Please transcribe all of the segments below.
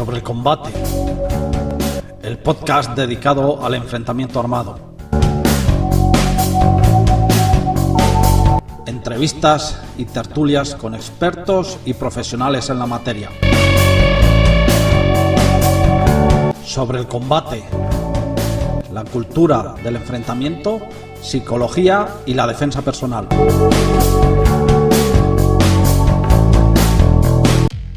sobre el combate, el podcast dedicado al enfrentamiento armado. Entrevistas y tertulias con expertos y profesionales en la materia. Sobre el combate, la cultura del enfrentamiento, psicología y la defensa personal.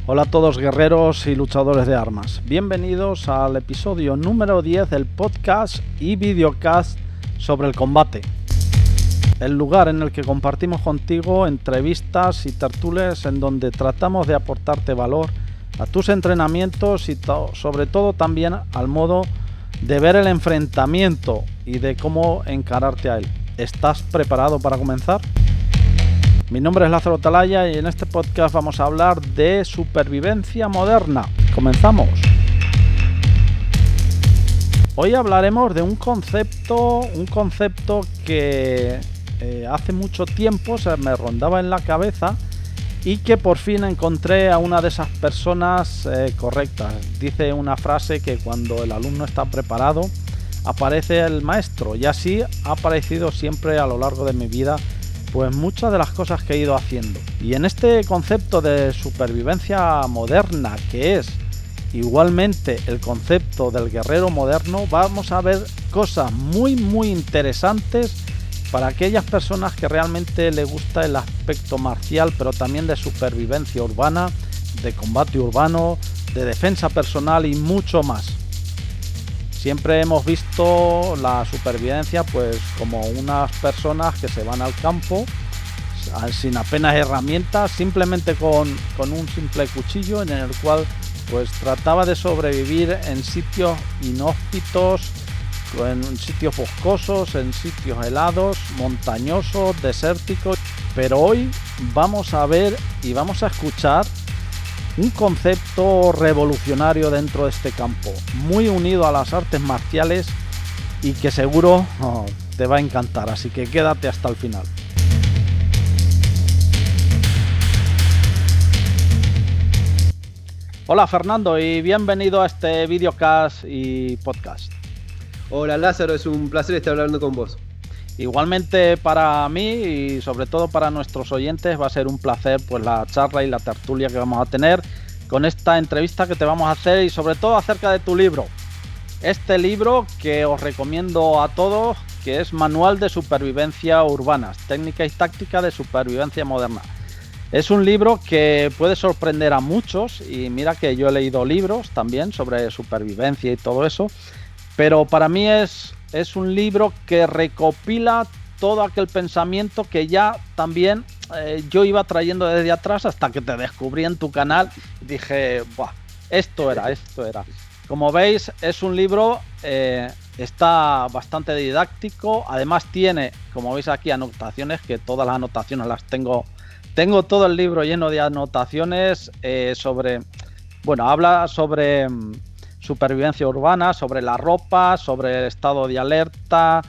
Hola a todos guerreros y luchadores de armas. Bienvenidos al episodio número 10 del podcast y videocast sobre el combate. El lugar en el que compartimos contigo entrevistas y tertulias en donde tratamos de aportarte valor a tus entrenamientos y sobre todo también al modo de ver el enfrentamiento y de cómo encararte a él. ¿Estás preparado para comenzar? Mi nombre es Lázaro Talaya y en este podcast vamos a hablar de supervivencia moderna. ¡Comenzamos! Hoy hablaremos de un concepto que hace mucho tiempo se me rondaba en la cabeza y que por fin encontré a una de esas personas correctas. Dice una frase que cuando el alumno está preparado aparece el maestro, y así ha aparecido siempre a lo largo de mi vida pues muchas de las cosas que he ido haciendo. Y en este concepto de supervivencia moderna, que es igualmente el concepto del guerrero moderno, vamos a ver cosas muy interesantes para aquellas personas que realmente les gusta el aspecto marcial, pero también de supervivencia urbana, de combate urbano, de defensa personal y mucho más. Siempre hemos visto la supervivencia pues como unas personas que se van al campo sin apenas herramientas, simplemente con un simple cuchillo, en el cual pues trataba de sobrevivir en sitios inhóspitos, en sitios boscosos, en sitios helados, montañosos, desérticos. Pero hoy vamos a ver y vamos a escuchar un concepto revolucionario dentro de este campo, muy unido a las artes marciales y que seguro te va a encantar, así que quédate hasta el final. Hola Fernando y bienvenido a este videocast y podcast. Hola Lázaro, es un placer estar hablando con vos. Igualmente para mí y sobre todo para nuestros oyentes va a ser un placer pues la charla y la tertulia que vamos a tener con esta entrevista que te vamos a hacer y sobre todo acerca de tu libro. Este libro que os recomiendo a todos, que es Manual de Supervivencia Urbanas, Técnica y Táctica de Supervivencia Moderna. Es un libro que puede sorprender a muchos y mira que yo he leído libros también sobre supervivencia y todo eso, pero para mí es un libro que recopila todo aquel pensamiento que ya también yo iba trayendo desde atrás hasta que te descubrí en tu canal y dije, ¡buah! Esto era. Como veis, es un libro, está bastante didáctico, además tiene, como veis aquí, anotaciones, que todas las anotaciones las tengo todo el libro lleno de anotaciones habla sobre supervivencia urbana, sobre la ropa, sobre el estado de alerta,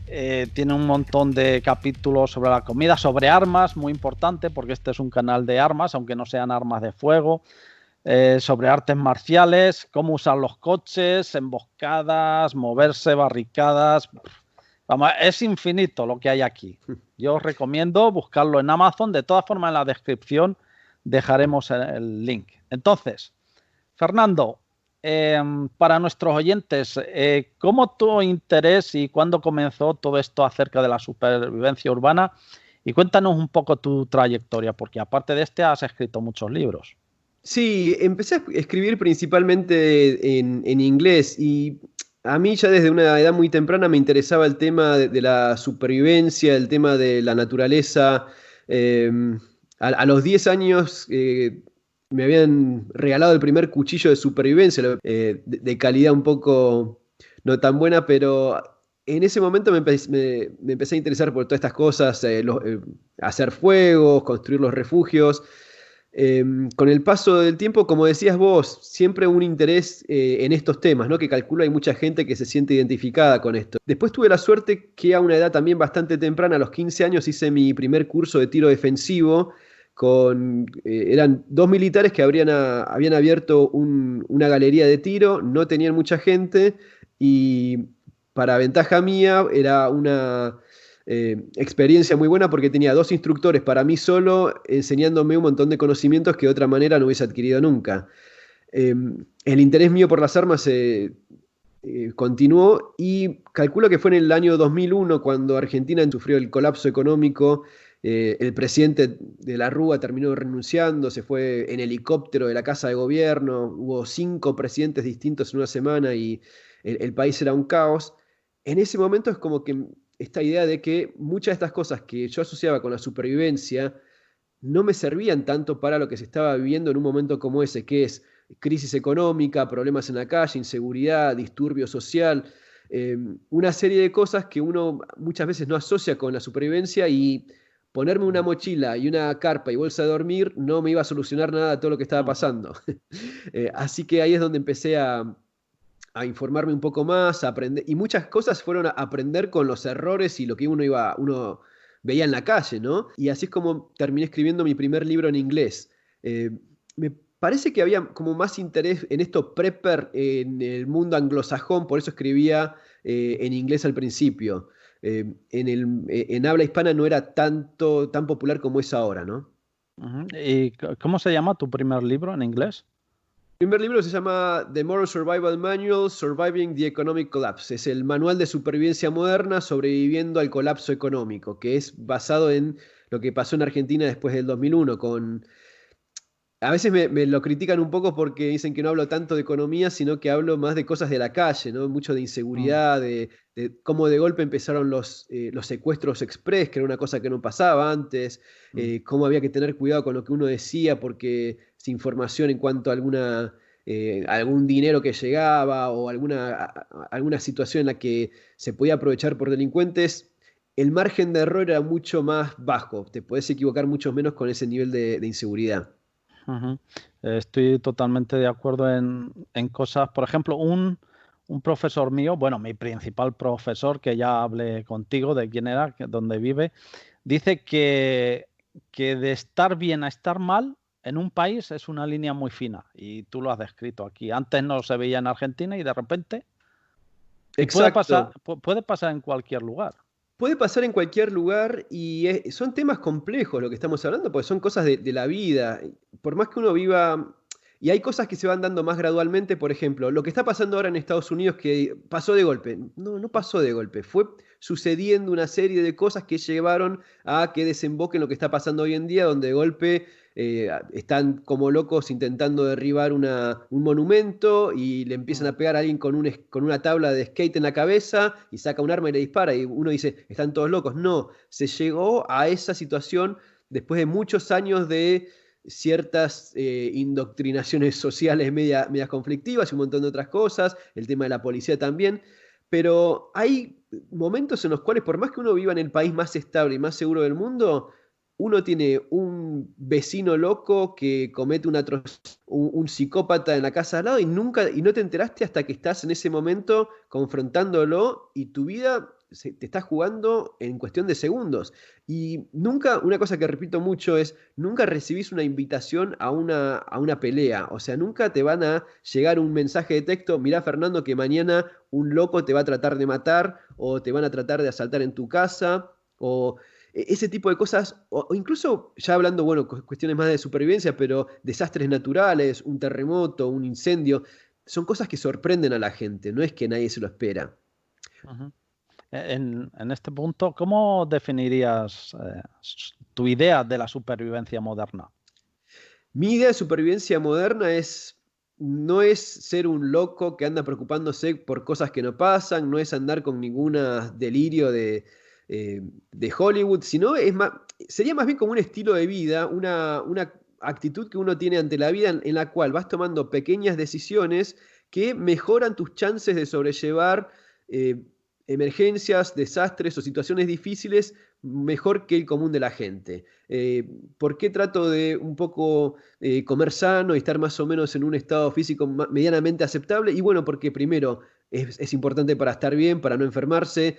tiene un montón de capítulos sobre la comida, sobre armas, muy importante porque este es un canal de armas, aunque no sean armas de fuego, sobre artes marciales, cómo usar los coches, emboscadas, moverse, barricadas. Vamos, es infinito lo que hay aquí. Yo os recomiendo buscarlo en Amazon. De todas formas, en la descripción dejaremos el link. Entonces, Fernando, para nuestros oyentes, ¿cómo tu interés y cuándo comenzó todo esto acerca de la supervivencia urbana? Y cuéntanos un poco tu trayectoria, porque aparte de este has escrito muchos libros. Sí, empecé a escribir principalmente en inglés y a mí ya desde una edad muy temprana me interesaba el tema de la supervivencia, el tema de la naturaleza. A los 10 años me habían regalado el primer cuchillo de supervivencia, de calidad un poco no tan buena, pero en ese momento me empecé a interesar por todas estas cosas, hacer fuegos, construir los refugios. Con el paso del tiempo, como decías vos, siempre un interés en estos temas, ¿no? Que calculo hay mucha gente que se siente identificada con esto. Después tuve la suerte que a una edad también bastante temprana, a los 15 años, hice mi primer curso de tiro defensivo, eran dos militares que habían abierto una galería de tiro, no tenían mucha gente y para ventaja mía era una experiencia muy buena porque tenía dos instructores para mí solo enseñándome un montón de conocimientos que de otra manera no hubiese adquirido nunca. El interés mío por las armas continuó y calculo que fue en el año 2001 cuando Argentina sufrió el colapso económico. El presidente de la Rúa terminó renunciando, se fue en helicóptero de la Casa de Gobierno, hubo 5 presidentes distintos en una semana y el país era un caos. En ese momento es como que esta idea de que muchas de estas cosas que yo asociaba con la supervivencia no me servían tanto para lo que se estaba viviendo en un momento como ese, que es crisis económica, problemas en la calle, inseguridad, disturbio social, una serie de cosas que uno muchas veces no asocia con la supervivencia y ponerme una mochila y una carpa y bolsa de dormir no me iba a solucionar nada de todo lo que estaba pasando. Así que ahí es donde empecé a informarme un poco más, a aprender, y muchas cosas fueron a aprender con los errores y lo que uno veía en la calle, ¿no? Y así es como terminé escribiendo mi primer libro en inglés. Me parece que había como más interés en esto prepper en el mundo anglosajón, por eso escribía en inglés al principio. En habla hispana no era tan popular como es ahora, ¿no? ¿Y cómo se llama tu primer libro en inglés? El primer libro se llama The Moral Survival Manual, Surviving the Economic Collapse. Es el manual de supervivencia moderna sobreviviendo al colapso económico, que es basado en lo que pasó en Argentina después del 2001, a veces me lo critican un poco porque dicen que no hablo tanto de economía, sino que hablo más de cosas de la calle, ¿no? Mucho de Mm, inseguridad, de cómo de golpe empezaron los secuestros express, que era una cosa que no pasaba antes, mm, cómo había que tener cuidado con lo que uno decía, porque sin información en cuanto a algún dinero que llegaba o alguna situación en la que se podía aprovechar por delincuentes, el margen de error era mucho más bajo. Te podés equivocar mucho menos con ese nivel de inseguridad. ujú. Estoy totalmente de acuerdo en cosas. Por ejemplo, un profesor mío, bueno, mi principal profesor, que ya hablé contigo de quién era, dónde vive, dice que de estar bien a estar mal en un país es una línea muy fina. Y tú lo has descrito aquí. Antes no se veía en Argentina y de repente. Y Exacto. puede pasar en cualquier lugar. Puede pasar en cualquier lugar y son temas complejos lo que estamos hablando, porque son cosas de la vida. Por más que uno viva, y hay cosas que se van dando más gradualmente, por ejemplo, lo que está pasando ahora en Estados Unidos que pasó de golpe. No, no pasó de golpe, fue sucediendo una serie de cosas que llevaron a que desemboque en lo que está pasando hoy en día, donde de golpe están como locos intentando derribar un monumento y le empiezan Mm, a pegar a alguien con una tabla de skate en la cabeza y saca un arma y le dispara. Y uno dice, están todos locos. No, se llegó a esa situación después de muchos años de ciertas indoctrinaciones sociales medias conflictivas y un montón de otras cosas, el tema de la policía también. Pero hay momentos en los cuales, por más que uno viva en el país más estable y más seguro del mundo, uno tiene un vecino loco que comete un psicópata en la casa al lado y no te enteraste hasta que estás en ese momento confrontándolo y tu vida te está jugando en cuestión de segundos. Y nunca, una cosa que repito mucho es, nunca recibís una invitación a una pelea. O sea, nunca te van a llegar un mensaje de texto, mirá Fernando que mañana un loco te va a tratar de matar o te van a tratar de asaltar en tu casa o ese tipo de cosas, o incluso ya hablando, bueno, cuestiones más de supervivencia, pero desastres naturales, un terremoto, un incendio, son cosas que sorprenden a la gente, no es que nadie se lo espera. ujú. En este punto, ¿cómo definirías tu idea de la supervivencia moderna? Mi idea de supervivencia moderna no es ser un loco que anda preocupándose por cosas que no pasan, no es andar con ningún delirio de Hollywood, sino sería más bien como un estilo de vida, una actitud que uno tiene ante la vida en la cual vas tomando pequeñas decisiones que mejoran tus chances de sobrellevar eh, emergencias, desastres o situaciones difíciles mejor que el común de la gente. ¿Por qué trato de un poco comer sano y estar más o menos en un estado físico medianamente aceptable? Y bueno, porque primero es importante para estar bien, para no enfermarse.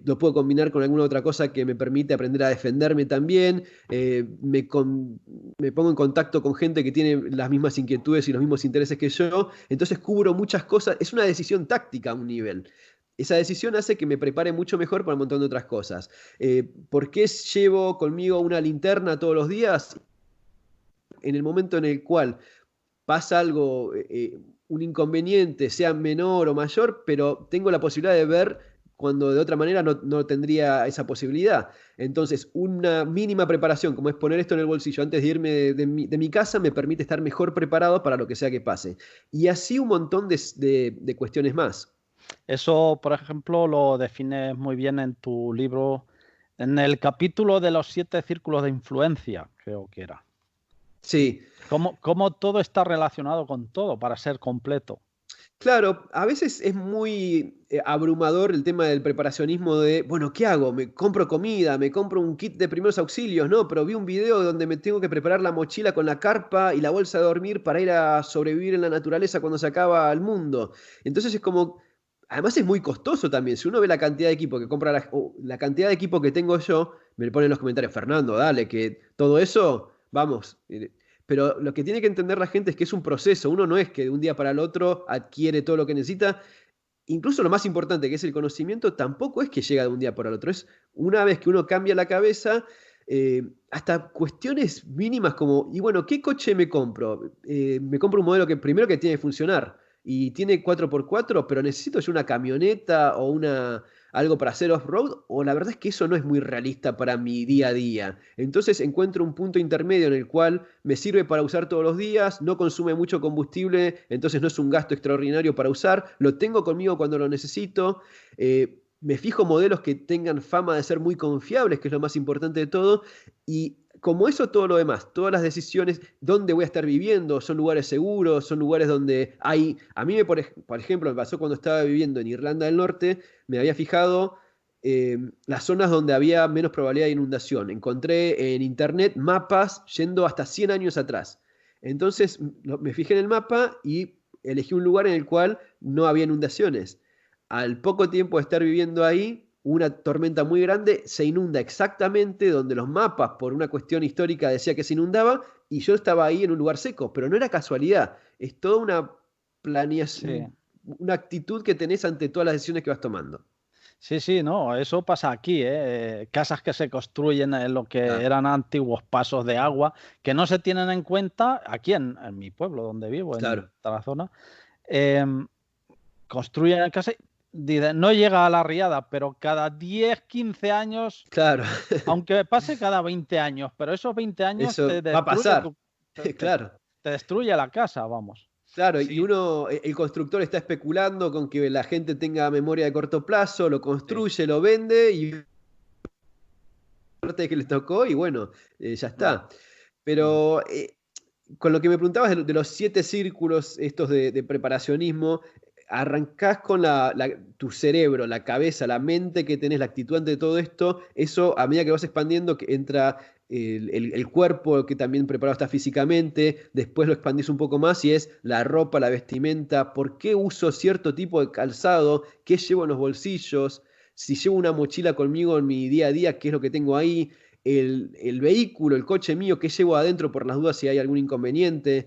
Lo puedo combinar con alguna otra cosa que me permite aprender a defenderme también. Me pongo en contacto con gente que tiene las mismas inquietudes y los mismos intereses que yo. Entonces cubro muchas cosas. Es una decisión táctica a un nivel. Esa decisión hace que me prepare mucho mejor para un montón de otras cosas. ¿Por qué llevo conmigo una linterna todos los días? En el momento en el cual pasa algo, un inconveniente, sea menor o mayor, pero tengo la posibilidad de ver cuando de otra manera no tendría esa posibilidad. Entonces, una mínima preparación, como es poner esto en el bolsillo antes de irme de mi casa, me permite estar mejor preparado para lo que sea que pase. Y así un montón de cuestiones más. Eso, por ejemplo, lo defines muy bien en tu libro, en el capítulo de los 7 círculos de influencia, creo que era. Sí. Cómo todo está relacionado con todo para ser completo. Claro, a veces es muy abrumador el tema del preparacionismo de, bueno, ¿qué hago? ¿Me compro comida? ¿Me compro un kit de primeros auxilios? No, pero vi un video donde me tengo que preparar la mochila con la carpa y la bolsa de dormir para ir a sobrevivir en la naturaleza cuando se acaba el mundo. Entonces es como, además es muy costoso también. Si uno ve la cantidad de equipo que compra, la cantidad de equipo que tengo yo, me pone en los comentarios, Fernando, dale, que todo eso, vamos. Pero lo que tiene que entender la gente es que es un proceso. Uno no es que de un día para el otro adquiere todo lo que necesita. Incluso lo más importante, que es el conocimiento, tampoco es que llega de un día para el otro. Es una vez que uno cambia la cabeza, hasta cuestiones mínimas como, y bueno, ¿qué coche me compro? Me compro un modelo que primero que tiene que funcionar y tiene 4x4, pero necesito yo una camioneta o algo para hacer off-road, o la verdad es que eso no es muy realista para mi día a día. Entonces encuentro un punto intermedio en el cual me sirve para usar todos los días, no consume mucho combustible, entonces no es un gasto extraordinario para usar, lo tengo conmigo cuando lo necesito. Me fijo modelos que tengan fama de ser muy confiables, que es lo más importante de todo, y como eso, todo lo demás, todas las decisiones, dónde voy a estar viviendo, son lugares seguros, son lugares donde hay... A mí, por ejemplo, me pasó cuando estaba viviendo en Irlanda del Norte, me había fijado las zonas donde había menos probabilidad de inundación. Encontré en internet mapas yendo hasta 100 años atrás. Entonces me fijé en el mapa y elegí un lugar en el cual no había inundaciones. Al poco tiempo de estar viviendo ahí, una tormenta muy grande se inunda exactamente donde los mapas, por una cuestión histórica, decía que se inundaba, y yo estaba ahí en un lugar seco, pero no era casualidad, es toda una planeación, Sí. una actitud que tenés ante todas las decisiones que vas tomando. Sí, no, eso pasa aquí, ¿eh? Casas que se construyen en lo que Ah, eran antiguos pasos de agua, que no se tienen en cuenta aquí en mi pueblo donde vivo, en claro, Tarazona. Eh, Construyen casas, no llega a la riada, pero cada 10, 15 años, claro, aunque pase cada 20 años, pero esos 20 años te eso va a destruye pasar, claro. te destruye la casa, vamos. Claro, y Sí, uno, el constructor está especulando con que la gente tenga memoria de corto plazo, lo sí. construye, lo vende y suerte que le tocó y bueno, ya Mm, está. mm. Pero con lo que me preguntabas de los 7 círculos estos de preparacionismo, arrancás con tu cerebro, la cabeza, la mente que tenés, la actitud ante todo esto, eso a medida que vas expandiendo, que entra el cuerpo que también preparado está físicamente, después lo expandís un poco más y es la ropa, la vestimenta, por qué uso cierto tipo de calzado, qué llevo en los bolsillos, si llevo una mochila conmigo en mi día a día, qué es lo que tengo ahí, el vehículo, el coche mío, qué llevo adentro por las dudas si hay algún inconveniente.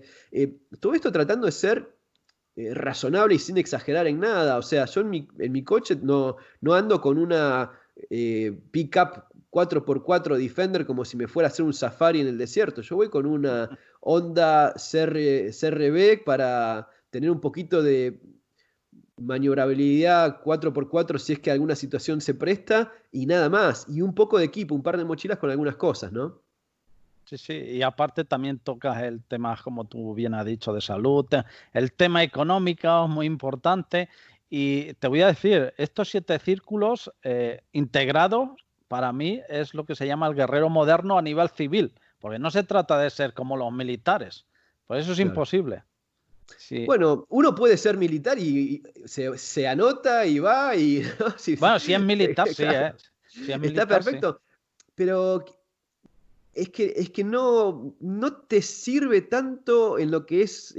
Todo esto tratando de ser razonable y sin exagerar en nada. O sea, yo en mi coche no ando con una pickup 4x4 Defender como si me fuera a hacer un safari en el desierto. Yo voy con una Honda CRB para tener un poquito de maniobrabilidad 4x4 si es que alguna situación se presta y nada más. Y un poco de equipo, un par de mochilas con algunas cosas, ¿no? Sí, y aparte también tocas el tema, como tú bien has dicho, de salud, el tema económico es muy importante. Y te voy a decir, estos 7 círculos integrados, para mí, es lo que se llama el guerrero moderno a nivel civil, porque no se trata de ser como los militares, por eso es Claro. imposible. Sí. Bueno, uno puede ser militar y se anota y va y ¿no? Sí, Bueno, si es militar, sí, claro, ¿eh? Si es está militar, sí. perfecto. Pero Es que no te sirve tanto en lo que es,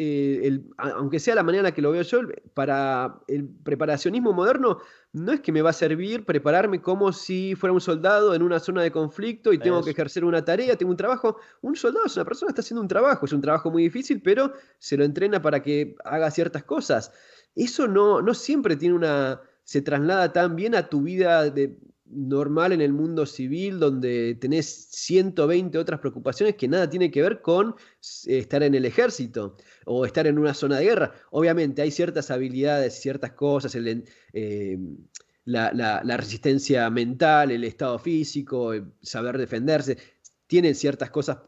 aunque sea la manera en la que lo veo yo, para el preparacionismo moderno, no es que me va a servir prepararme como si fuera un soldado en una zona de conflicto y tengo que Es ejercer una tarea, tengo un trabajo. Un soldado es una persona que está haciendo un trabajo, es un trabajo muy difícil, pero se lo entrena para que haga ciertas cosas. Eso no siempre se traslada tan bien a tu vida normal en el mundo civil, donde tenés 120 otras preocupaciones que nada tiene que ver con estar en el ejército o estar en una zona de guerra. Obviamente hay ciertas habilidades, ciertas cosas, eh, la resistencia mental, el estado físico, el saber defenderse, tienen ciertas cosas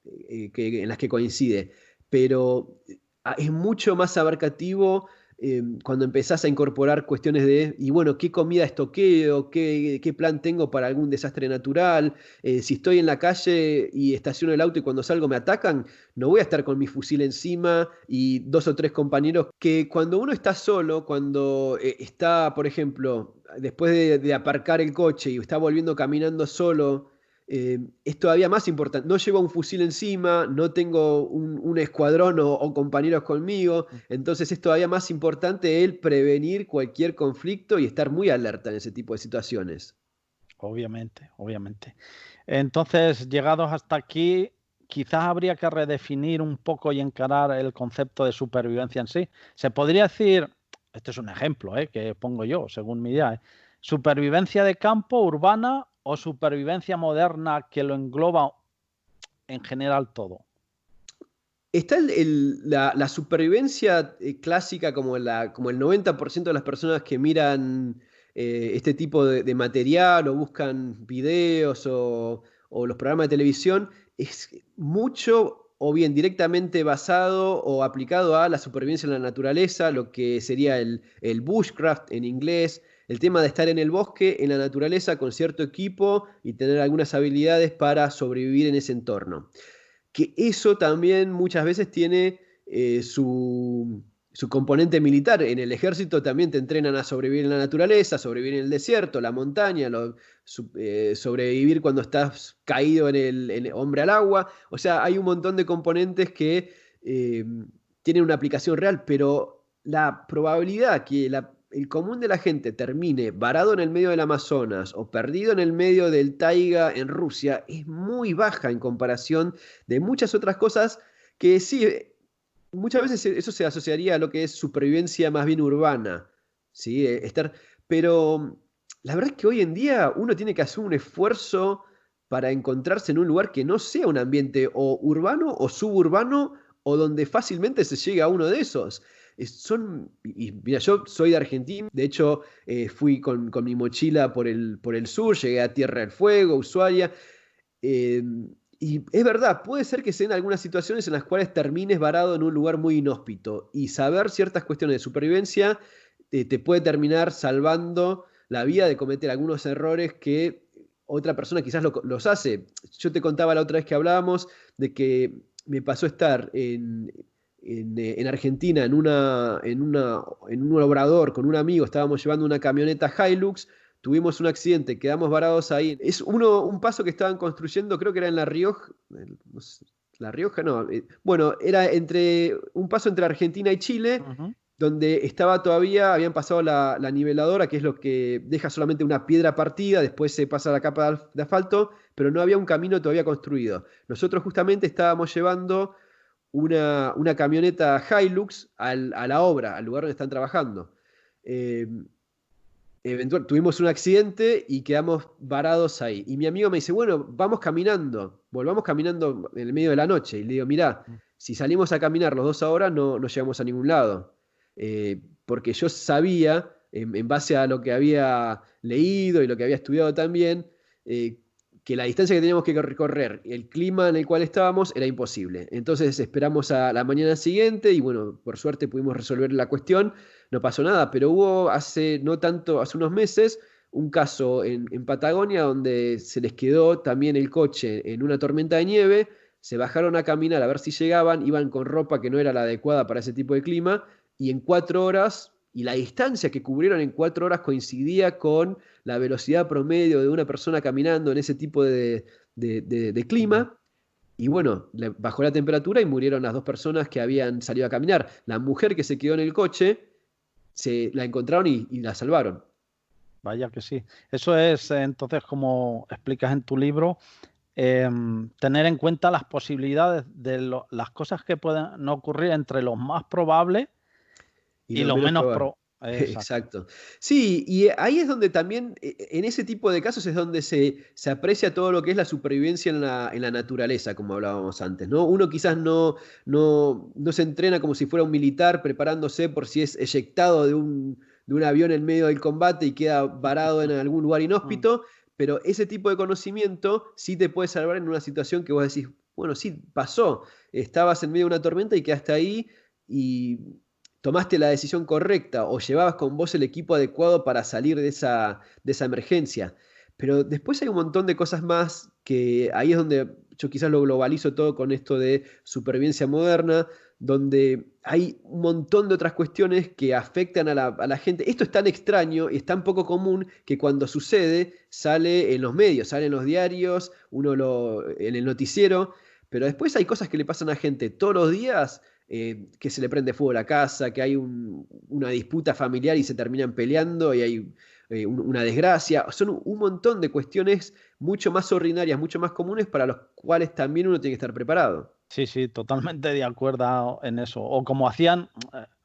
en las que coincide, pero es mucho más abarcativo cuando empezás a incorporar cuestiones de, y bueno, ¿qué comida estoqueo? ¿Qué plan tengo para algún desastre natural? Si estoy en la calle y estaciono el auto y cuando salgo me atacan, no voy a estar con mi fusil encima y dos o tres compañeros que cuando uno está solo, cuando está, por ejemplo, después de aparcar el coche y está volviendo caminando solo, es todavía más importante. No llevo un fusil encima, no tengo un escuadrón o compañeros conmigo, entonces es todavía más importante el prevenir cualquier conflicto y estar muy alerta en ese tipo de situaciones. obviamente, obviamente. Entonces, llegados hasta aquí, quizás habría que redefinir un poco y encarar el concepto de supervivencia en sí. Se podría decir, este es un ejemplo, que pongo yo, según mi idea, supervivencia de campo, urbana o supervivencia moderna que lo engloba en general todo. Está la supervivencia clásica como el 90% de las personas que miran este tipo de material o buscan videos o los programas de televisión, es mucho o bien directamente basado o aplicado a la supervivencia en la naturaleza, lo que sería el bushcraft en inglés, el tema de estar en el bosque, en la naturaleza, con cierto equipo y tener algunas habilidades para sobrevivir en ese entorno, que eso también muchas veces tiene su componente militar. En el ejército también te entrenan a sobrevivir en la naturaleza, sobrevivir en el desierto, la montaña, sobrevivir cuando estás caído en hombre al agua. O sea, hay un montón de componentes que eh, tienen una aplicación real, pero la probabilidad que el común de la gente termine varado en el medio del Amazonas o perdido en el medio del taiga en Rusia es muy baja en comparación de muchas otras cosas que sí, muchas veces eso se asociaría a lo que es supervivencia más bien urbana, ¿sí? Pero la verdad es que hoy en día uno tiene que hacer un esfuerzo para encontrarse en un lugar que no sea un ambiente o urbano o suburbano o donde fácilmente se llega a uno de esos. Y mira, yo soy de Argentina, de hecho fui con mi mochila por el sur, llegué a Tierra del Fuego, Ushuaia, eh, y es verdad, puede ser que se den algunas situaciones en las cuales termines varado en un lugar muy inhóspito y saber ciertas cuestiones de supervivencia te puede terminar salvando la vida de cometer algunos errores que otra persona quizás los hace. Yo te contaba la otra vez que hablábamos de que me pasó estar en Argentina en un obrador con un amigo, estábamos llevando una camioneta Hilux. Tuvimos un accidente, quedamos varados ahí. Es un paso que estaban construyendo, creo que era en La Rioja. No sé, La Rioja, no. Bueno, era un paso entre Argentina y Chile, Ujú. donde habían pasado la niveladora, que es lo que deja solamente una piedra partida, después se pasa la capa de asfalto, pero no había un camino todavía construido. Nosotros justamente estábamos llevando una camioneta Hilux a la obra, al lugar donde están trabajando. Eh, Tuvimos un accidente y quedamos varados ahí. Y mi amigo me dice, bueno, volvamos caminando en el medio de la noche. Y le digo, mirá, si salimos a caminar los dos ahora no llegamos a ningún lado. Porque yo sabía, en base a lo que había leído y lo que había estudiado también, que la distancia que teníamos que recorrer, el clima en el cual estábamos, era imposible. Entonces esperamos a la mañana siguiente y bueno, por suerte pudimos resolver la cuestión, no pasó nada, pero hubo no tanto, hace unos meses, un caso en Patagonia donde se les quedó también el coche en una tormenta de nieve, se bajaron a caminar a ver si llegaban, iban con ropa que no era la adecuada para ese tipo de clima y en 4 horas, y la distancia que cubrieron en 4 horas coincidía con la velocidad promedio de una persona caminando en ese tipo de clima, y bueno, le bajó la temperatura y murieron las dos personas que habían salido a caminar. La mujer que se quedó en el coche, la encontraron y la salvaron. Vaya que sí. Eso es, entonces, como explicas en tu libro, tener en cuenta las posibilidades de las cosas que pueden ocurrir entre lo más probable Y y lo lo menos menos probable. Exacto. Exacto. Sí, y ahí es donde también, en ese tipo de casos es donde se aprecia todo lo que es la supervivencia en la naturaleza, como hablábamos antes, ¿no? Uno quizás no se entrena como si fuera un militar preparándose por si es eyectado de un avión en medio del combate y queda varado en algún lugar Mm. inhóspito, pero ese tipo de conocimiento sí te puede salvar en una situación que vos decís, bueno, sí, pasó, estabas en medio de una tormenta y quedaste ahí y tomaste la decisión correcta o llevabas con vos el equipo adecuado para salir de esa emergencia. Pero después hay un montón de cosas más que ahí es donde yo quizás lo globalizo todo con esto de supervivencia moderna, donde hay un montón de otras cuestiones que afectan a la gente. Esto es tan extraño y es tan poco común que cuando sucede sale en los medios, sale en los diarios, en el noticiero, pero después hay cosas que le pasan a gente todos los días, que se le prende fuego a la casa, que hay una disputa familiar y se terminan peleando y hay una desgracia. Son un montón de cuestiones mucho más ordinarias, mucho más comunes para los cuales también uno tiene que estar preparado. Sí, sí, totalmente de acuerdo en eso. O como hacían,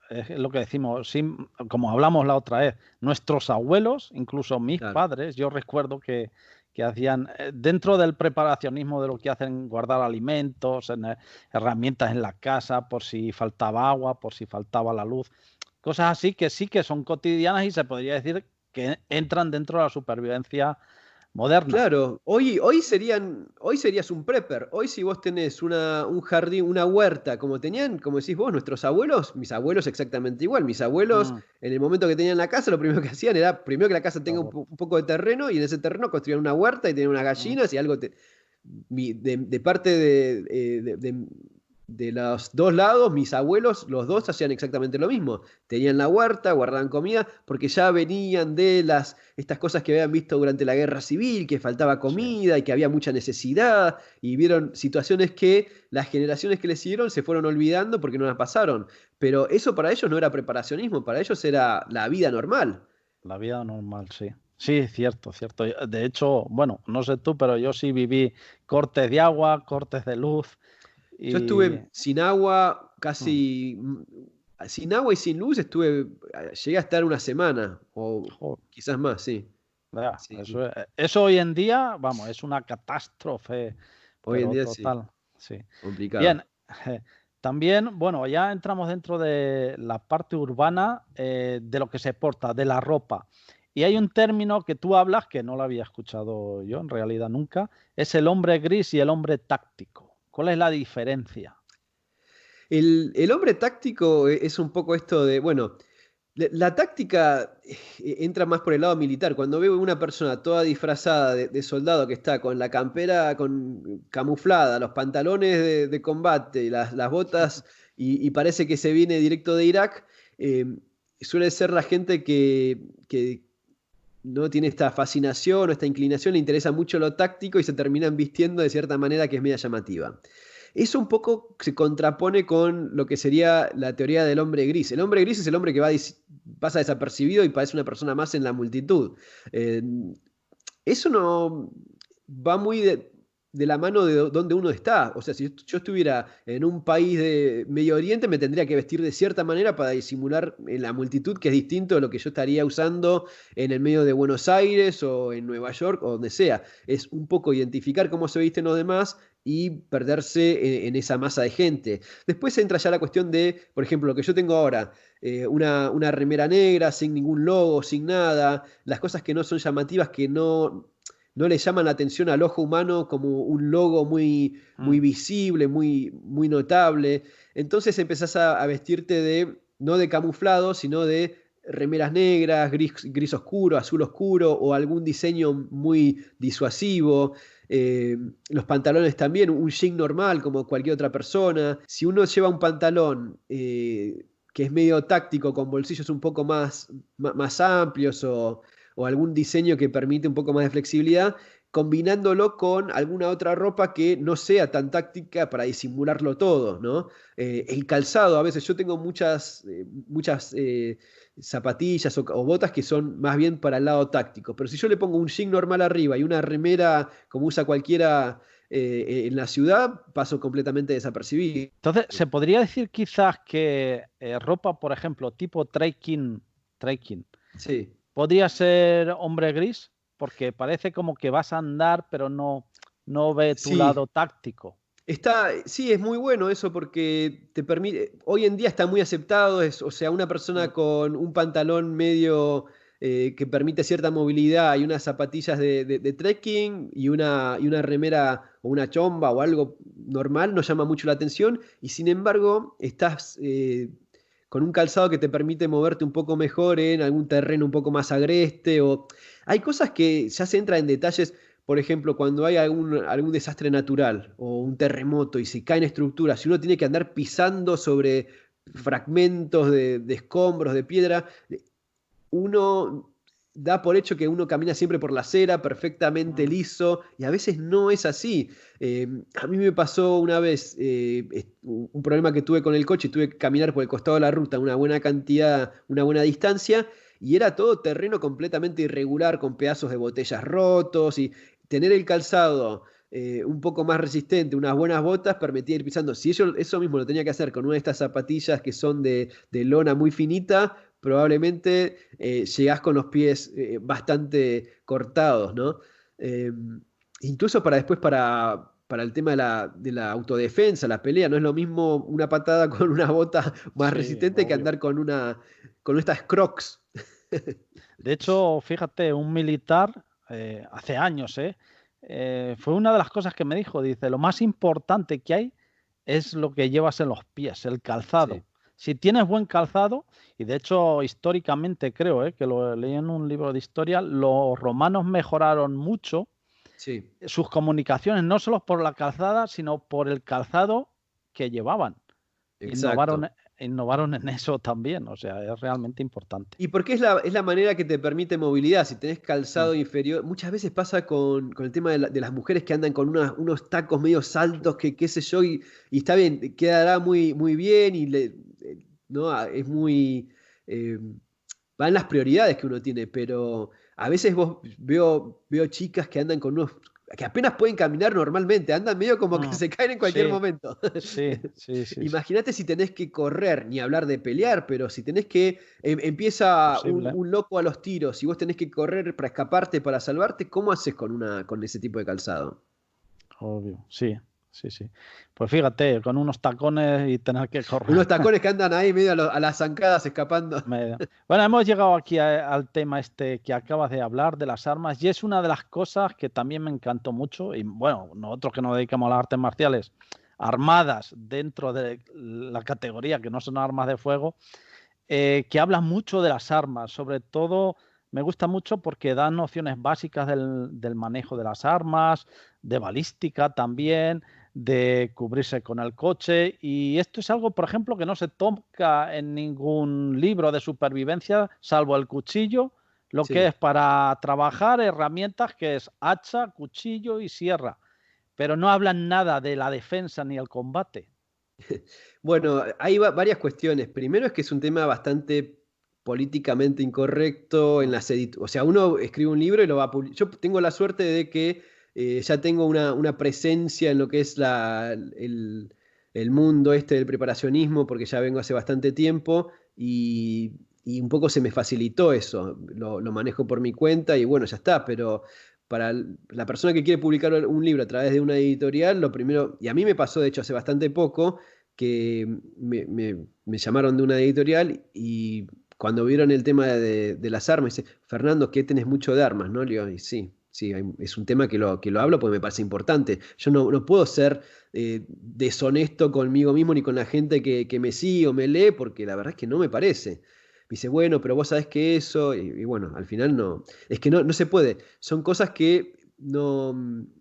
es lo que decimos, como hablamos la otra vez, nuestros abuelos, incluso mis Claro. padres, yo recuerdo que hacían, dentro del preparacionismo de lo que hacen, guardar alimentos, herramientas en la casa, por si faltaba agua, por si faltaba la luz, cosas así que sí que son cotidianas y se podría decir que entran dentro de la supervivencia moderna. Claro, hoy serías un prepper. Hoy si vos tenés un jardín, una huerta, como tenían, como decís vos, nuestros abuelos, mis abuelos exactamente igual. Mis abuelos, Mm, en el momento que tenían la casa, lo primero que hacían era primero que la casa tenga favor. un poco de terreno y en ese terreno construían una huerta y tenían unas Mm. gallinas y algo de parte de los dos lados, mis abuelos, los dos hacían exactamente lo mismo. Tenían la huerta, guardaban comida, porque ya venían de estas cosas que habían visto durante la guerra civil, que faltaba Sí. comida y que había mucha necesidad, y vieron situaciones que las generaciones que les siguieron se fueron olvidando porque no las pasaron. Pero eso para ellos no era preparacionismo, para ellos era la vida normal. La vida normal, sí. Sí, cierto, cierto. De hecho, bueno, no sé tú, pero yo sí viví cortes de agua, cortes de luz Yo y... estuve sin agua, mm, sin agua y sin luz, llegué a estar una semana, o jo, quizás más, sí. vea, Sí, sí. eso hoy en día, vamos, es una catástrofe, Hoy en pero día sí, total, sí. Bien, complicado. también, bueno, ya entramos dentro de la parte urbana, de lo que se porta, de la ropa. Y hay un término que tú hablas, que no lo había escuchado yo en realidad nunca, es el hombre gris y el hombre táctico. ¿Cuál es la diferencia? El hombre táctico es un poco esto de, bueno, la táctica entra más por el lado militar. Cuando veo una persona toda disfrazada de soldado que está con la campera camuflada, los pantalones de combate, las botas y parece que se viene directo de Irak, eh, suele ser la gente que no tiene esta fascinación o esta inclinación, le interesa mucho lo táctico y se terminan vistiendo de cierta manera que es media llamativa. Eso un poco se contrapone con lo que sería la teoría del hombre gris. El hombre gris es el hombre que pasa desapercibido y parece una persona más en la multitud. Eh, Eso no va muy de la mano de donde uno está. O sea, si yo estuviera en un país de Medio Oriente, me tendría que vestir de cierta manera para disimular en la multitud, que es distinto de lo que yo estaría usando en el medio de Buenos Aires o en Nueva York o donde sea. Es un poco identificar cómo se visten los demás y perderse en esa masa de gente. Después entra ya la cuestión de, por ejemplo, lo que yo tengo ahora, una remera negra sin ningún logo, sin nada, las cosas que no son llamativas, que no le llaman la atención al ojo humano como un logo muy Mm, visible, muy notable. Entonces empezás a vestirte no de camuflado, sino de remeras negras, gris oscuro, azul oscuro o algún diseño muy disuasivo. Los pantalones también, un jean normal como cualquier otra persona. Si uno lleva un pantalón que es medio táctico, con bolsillos un poco más amplios o algún diseño que permite un poco más de flexibilidad, combinándolo con alguna otra ropa que no sea tan táctica para disimularlo todo, ¿no? El calzado, a veces yo tengo muchas zapatillas o botas que son más bien para el lado táctico, pero si yo le pongo un jean normal arriba y una remera como usa cualquiera en la ciudad, paso completamente desapercibido. Entonces, ¿se podría decir quizás que ropa, por ejemplo, tipo trekking, Sí. podría ser hombre gris? Porque parece como que vas a andar, pero no ve tu Sí, lado táctico. sí, es muy bueno eso porque te permite, hoy en día está muy aceptado, o sea, una Mm. persona con un pantalón medio que permite cierta movilidad y unas zapatillas de trekking y una remera o una chomba o algo normal no llama mucho la atención y sin embargo estás con un calzado que te permite moverte un poco mejor en algún terreno un poco más agreste o hay cosas que ya se entra en detalles. Por ejemplo, cuando hay algún desastre natural o un terremoto y se caen estructuras, si uno tiene que andar pisando sobre fragmentos de escombros, de piedra, uno da por hecho que uno camina siempre por la acera, perfectamente Mm. liso, y a veces no es así. A mí me pasó una vez un problema que tuve con el coche, tuve que caminar por el costado de la ruta una buena cantidad, una buena distancia, y era todo terreno completamente irregular, con pedazos de botellas rotos, y tener el calzado un poco más resistente, unas buenas botas, permitía ir pisando. Si eso mismo lo tenía que hacer con una de estas zapatillas que son de lona muy finita, probablemente llegás con los pies bastante cortados, ¿no? Eh, incluso para después, para el tema de la autodefensa, la pelea, no es lo mismo una patada con una bota más Sí, resistente que obvio. andar con estas Crocs. De hecho, fíjate, un militar hace años, fue una de las cosas que me dijo, dice, lo más importante que hay es lo que llevas en los pies, el calzado. Sí, Si tienes buen calzado, y de hecho históricamente creo, que lo leí en un libro de historia, los romanos mejoraron mucho sí, sus comunicaciones, no solo por la calzada, sino por el calzado que llevaban. exacto. Innovaron en eso también, o sea, es realmente importante. Y porque es la manera que te permite movilidad. Si tenés Mm. calzado inferior, muchas veces pasa con el tema de las mujeres que andan con unos tacos medio altos, que qué sé yo, y está bien, quedará muy, muy bien y ¿no? Es muy... eh, van las prioridades que uno tiene, pero a veces veo chicas que andan con que apenas pueden caminar normalmente, andan medio como que Mm. se caen en cualquier Sí, momento. sí. Imagínate si tenés que correr, ni hablar de pelear, pero si tenés que, empieza un, Posible. un loco a los tiros y vos tenés que correr para escaparte, para salvarte, ¿cómo haces con ese tipo de calzado? Obvio, sí. Pues fíjate, con unos tacones y tener que correr. Unos tacones que andan ahí medio a las zancadas escapando. Bueno, hemos llegado aquí al tema este que acabas de hablar de las armas y es una de las cosas que también me encantó mucho y bueno, nosotros que nos dedicamos a las artes marciales armadas dentro de la categoría que no son armas de fuego, que hablan mucho de las armas, sobre todo me gusta mucho porque dan nociones básicas del manejo de las armas, de balística también, de cubrirse con el coche y esto es algo, por ejemplo, que no se toca en ningún libro de supervivencia, salvo el cuchillo, lo que es Sí. para trabajar herramientas que es hacha, cuchillo y sierra, pero no hablan nada de la defensa ni el combate. Bueno, hay varias cuestiones. Primero es que es un tema bastante políticamente incorrecto en Mm. las o sea, uno escribe un libro y lo va a publicar. Yo tengo la suerte de que ya tengo una presencia en lo que es el mundo este del preparacionismo, porque ya vengo hace bastante tiempo y un poco se me facilitó eso. Lo manejo por mi cuenta y bueno, ya está, pero para la persona que quiere publicar un libro a través de una editorial, lo primero, y a mí me pasó de hecho hace bastante poco, que me llamaron de una editorial y cuando vieron el tema de las armas, dice, Fernando, que tenés mucho de armas, ¿no? Le digo, y sí, sí, es un tema que lo hablo porque me parece importante. Yo no puedo ser deshonesto conmigo mismo ni con la gente que me sigue o me lee, porque la verdad es que no me parece. Me dice, bueno, pero vos sabés que eso, y bueno, al final no, es que no se puede. Son cosas que no,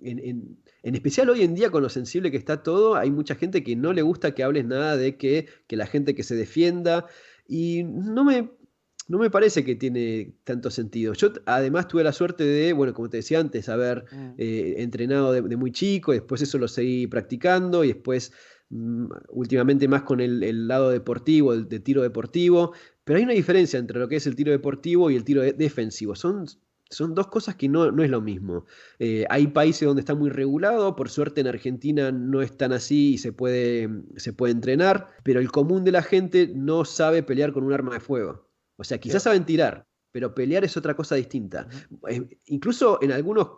en especial hoy en día con lo sensible que está todo, hay mucha gente que no le gusta que hables nada de que la gente que se defienda. Y no me parece que tiene tanto sentido. Yo además tuve la suerte de, bueno, como te decía antes, haber Mm. entrenado de muy chico, y después eso lo seguí practicando y después últimamente más con el lado deportivo, de tiro deportivo. Pero hay una diferencia entre lo que es el tiro deportivo y el tiro defensivo. Son dos cosas que no es lo mismo. Hay países donde está muy regulado, por suerte en Argentina no es tan así y se puede entrenar, pero el común de la gente no sabe pelear con un arma de fuego. O sea, quizás Yo- saben tirar, pero pelear es otra cosa distinta. Ujú. Incluso en algunos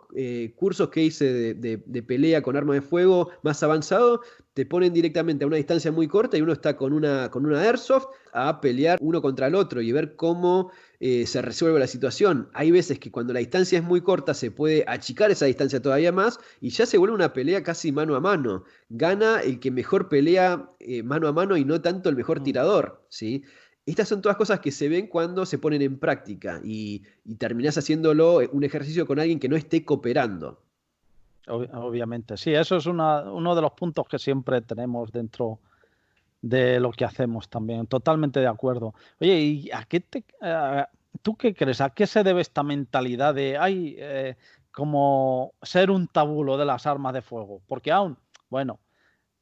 cursos que hice de pelea con arma de fuego más avanzado, te ponen directamente a una distancia muy corta y uno está con una airsoft a pelear uno contra el otro y ver cómo se resuelve la situación. Hay veces que cuando la distancia es muy corta se puede achicar esa distancia todavía más y ya se vuelve una pelea casi mano a mano. Gana el que mejor pelea mano a mano y no tanto el mejor Mm. tirador, ¿sí? Estas son todas cosas que se ven cuando se ponen en práctica y terminás haciéndolo un ejercicio con alguien que no esté cooperando. Obviamente, sí, eso es uno de los puntos que siempre tenemos dentro de lo que hacemos también. Totalmente de acuerdo. Oye, ¿y tú qué crees? ¿A qué se debe esta mentalidad de, como ser un tabulo de las armas de fuego? Porque aún, bueno,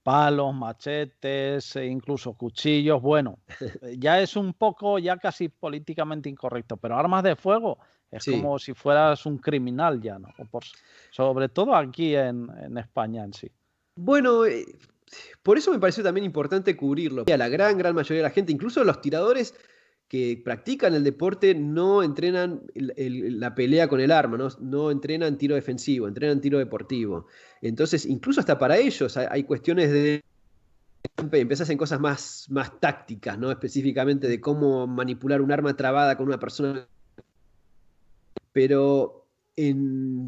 palos, machetes, incluso cuchillos, bueno, ya es un poco, ya casi políticamente incorrecto, pero armas de fuego es Sí. como si fueras un criminal ya, ¿no? Sobre todo aquí en España en sí. Bueno, por eso me pareció también importante cubrirlo. A la gran mayoría de la gente, incluso los tiradores que practican el deporte, no entrenan la pelea con el arma, no entrenan tiro defensivo, entrenan tiro deportivo. Entonces, incluso hasta para ellos hay cuestiones de empiezas en cosas más tácticas, ¿no? Específicamente de cómo manipular un arma trabada con una persona. Pero en,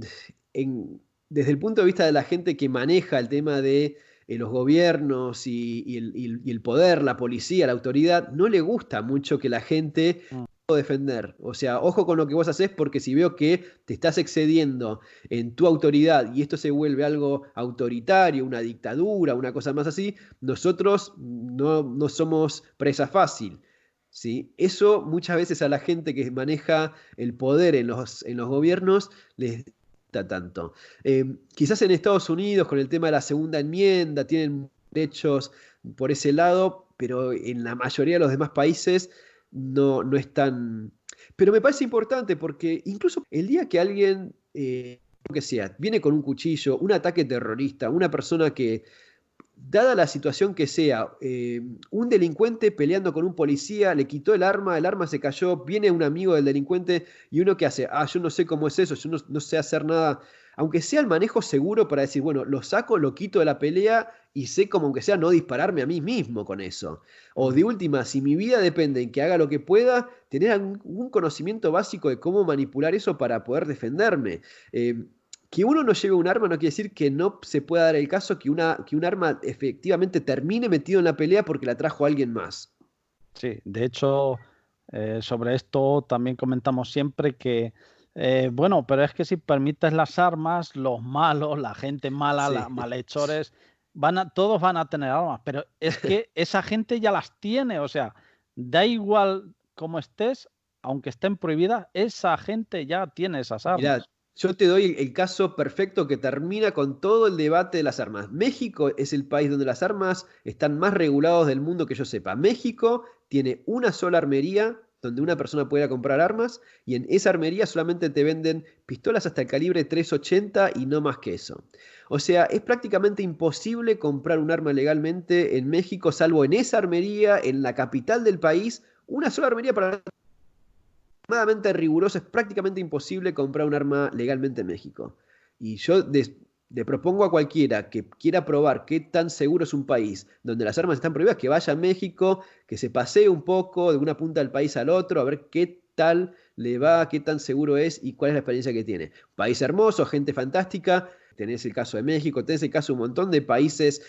desde el punto de vista de la gente que maneja el tema de los gobiernos y el poder, la policía, la autoridad, no le gusta mucho que la gente Mm. defender. O sea, ojo con lo que vos haces porque si veo que te estás excediendo en tu autoridad y esto se vuelve algo autoritario, una dictadura, una cosa más así, nosotros no somos presa fácil. ¿Sí? Eso muchas veces a la gente que maneja el poder en los gobiernos les gusta tanto. Quizás en Estados Unidos con el tema de la segunda enmienda tienen derechos por ese lado, pero en la mayoría de los demás países no es tan... Pero me parece importante porque incluso el día que alguien, lo que sea, viene con un cuchillo, un ataque terrorista, una persona que dada la situación que sea, un delincuente peleando con un policía, le quitó el arma se cayó, viene un amigo del delincuente y uno que hace, yo no sé cómo es eso, yo no sé hacer nada, aunque sea el manejo seguro para decir, bueno, lo saco, lo quito de la pelea y sé como aunque sea no dispararme a mí mismo con eso. O de Ujú. última, si mi vida depende en que haga lo que pueda, tener algún conocimiento básico de cómo manipular eso para poder defenderme. Que uno no lleve un arma no quiere decir que no se pueda dar el caso que un arma efectivamente termine metido en la pelea porque la trajo alguien más. Sí, de hecho, sobre esto también comentamos siempre que, bueno, pero es que si permites las armas, los malos, la gente mala, Sí, los malhechores, todos van a tener armas, pero es que esa gente ya las tiene, o sea, da igual cómo estés, aunque estén prohibidas, esa gente ya tiene esas mirá, armas. yo te doy el caso perfecto que termina con todo el debate de las armas. México es el país donde las armas están más regulados del mundo que yo sepa. México tiene una sola armería donde una persona puede ir a comprar armas y en esa armería solamente te venden pistolas hasta el calibre 380 y no más que eso. O sea, es prácticamente imposible comprar un arma legalmente en México, salvo en esa armería, en la capital del país, una sola armería para extremadamente riguroso, es prácticamente imposible comprar un arma legalmente en México. Y yo le propongo a cualquiera que quiera probar qué tan seguro es un país donde las armas están prohibidas, que vaya a México, que se pasee un poco de una punta del país al otro, a ver qué tal le va, qué tan seguro es y cuál es la experiencia que tiene. País hermoso, gente fantástica. Tenés el caso de México, tenés el caso de un montón de países,